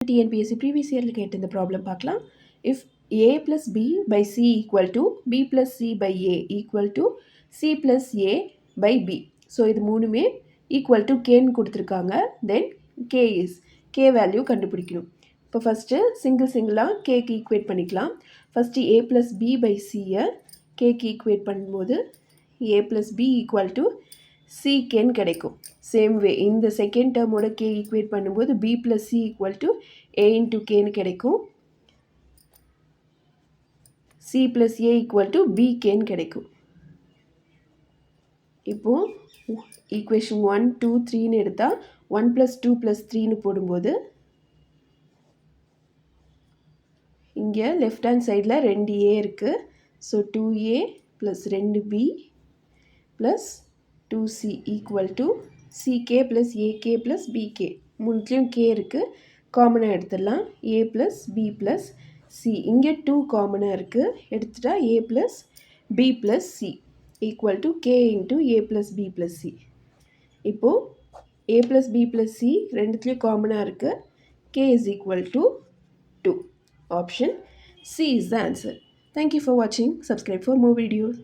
TNPSC previous year கேட்ட இந்த problem பார்க்கலாம். If a plus b by c equal to b plus c by a equal to c plus a by b. So இது மூணுமே equal to கேன்னு கொடுத்துருக்காங்க. Then k is k value கண்டுபிடிக்கணும். இப்போ first சிங்கிளாக கேக்கு ஈக்குவேட் பண்ணிக்கலாம். First a plus b by c-யை கேக்கு ஈக்குவேட் பண்ணும்போது a plus b equal to c கேன்னு கிடைக்கும். சேம் வே இந்த செகண்ட் டேர்மோட கே ஈக்குவேட் பண்ணும்போது b plus c equal to a into கேன்னு கிடைக்கும். c plus a equal to b கேன்னு கிடைக்கும். இப்போது ஈக்குவேஷன் 1 2 3ன்னு எடுத்தால் 1 plus 2 plus 3ன்னு போடும்போது இங்கே லெஃப்ட் ஹேண்ட் சைடில் 2a இருக்குது. So 2a plus 2b plus 2c equal to ck plus ak plus bk. மூணுத்துலேயும் k இருக்குது, காமனாக எடுத்துடலாம். a plus b plus c. இங்கே 2 காமனாக இருக்குது, எடுத்துட்டா a plus b plus c equal to k into a plus b plus c. இப்போது a plus b plus c ரெண்டுத்துலேயும் காமனாக இருக்குது. k is equal to 2. Option C is the answer. Thank you for watching. Subscribe for more videos.